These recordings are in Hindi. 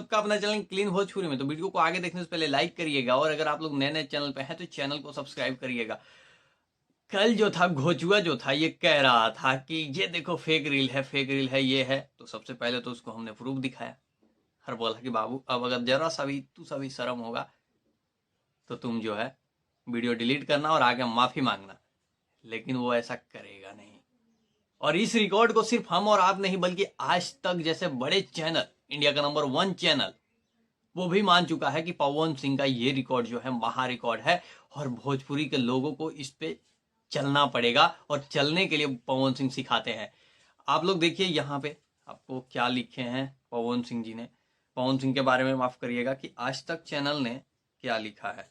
सबका अपना चैनल क्लीन भोजपुरी में। तो वीडियो को आगे देखने से पहले लाइक करिएगा, और अगर आप लोग नए नए चैनल पे हैं तो चैनल को सब्सक्राइब करिएगा। कल जो था घोचुआ जो था, ये कह रहा था कि ये देखो फेक रील है, फेक रील है, ये है। तो सबसे पहले तो उसको हमने प्रूफ दिखाया, हर बोला कि बाबू अब अगर जरा सा भी तू सा भी शर्म होगा तो तुम जो है वीडियो डिलीट करना और आगे माफी मांगना। लेकिन वो ऐसा करेगा नहीं। और इस रिकॉर्ड को सिर्फ हम और आप नहीं बल्कि आज तक जैसे बड़े चैनल, इंडिया का नंबर 1 चैनल, वो भी मान चुका है कि पवन सिंह का ये रिकॉर्ड जो है महा रिकॉर्ड है, और भोजपुरी के लोगों को इस पे चलना पड़ेगा, और चलने के लिए पवन सिंह सिखाते हैं। आप लोग देखिए यहाँ पे आपको क्या लिखे हैं पवन सिंह जी ने। पवन सिंह के बारे में माफ करिएगा कि आज तक चैनल ने क्या लिखा है।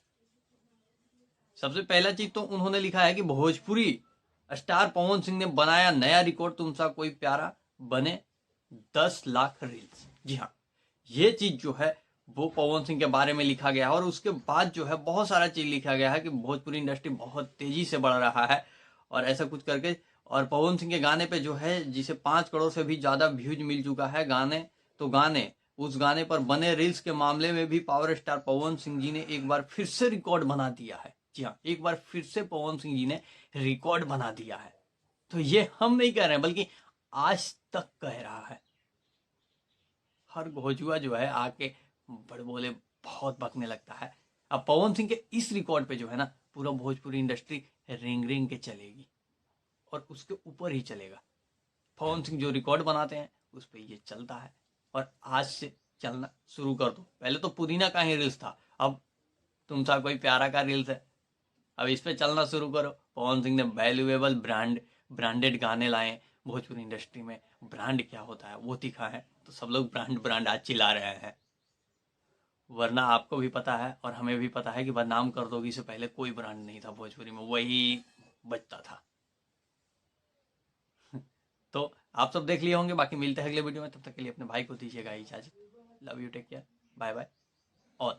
सबसे पहला चीज तो उन्होंने लिखा है कि भोजपुरी स्टार पवन सिंह ने बनाया नया रिकॉर्ड, तुमसा कोई प्यारा बने 10 लाख रील्स। जी हाँ, ये चीज जो है वो पवन सिंह के बारे में लिखा गया है। और उसके बाद जो है बहुत सारा चीज लिखा गया है कि भोजपुरी इंडस्ट्री बहुत तेजी से बढ़ रहा है, और ऐसा कुछ करके। और पवन सिंह के गाने पे जो है जिसे 5 करोड़ से भी ज्यादा व्यूज मिल चुका है गाने, तो गाने उस गाने पर बने रील्स के मामले में भी पावर स्टार पवन सिंह जी ने एक बार फिर से रिकॉर्ड बना दिया है। जी हाँ, एक बार फिर से पवन सिंह जी ने रिकॉर्ड बना दिया है। तो ये हम नहीं कह रहे हैं बल्कि आज तक कह रहा है। हर घोजुआ जो है आके बड़े बोले बहुत बकने लगता है। अब पवन सिंह के इस रिकॉर्ड पे जो है ना पूरा भोजपुरी इंडस्ट्री रिंग रिंग के चलेगी, और उसके ऊपर ही चलेगा। पवन सिंह जो रिकॉर्ड बनाते हैं उस पर ये चलता है। और आज से चलना शुरू कर दो। पहले तो पुदीना का ही रील्स था, अब तुमसा कोई प्यारा का रील्स है। अब इस पे चलना शुरू करो। पवन सिंह ने वैल्यूएबल ब्रांडेड गाने लाए भोजपुरी इंडस्ट्री में। ब्रांड क्या होता है वो दिखा है, तो सब लोग ब्रांड ब्रांड आज चिल्ला रहे हैं। वरना आपको भी पता है और हमें भी पता है कि बदनाम कर दोगी से पहले कोई ब्रांड नहीं था भोजपुरी में, वही बचता था। तो आप सब देख लिए होंगे, बाकी मिलते हैं अगले वीडियो में। तब तक के लिए अपने भाई को दीजिएगा इजाजत। Love you, take care, bye bye all.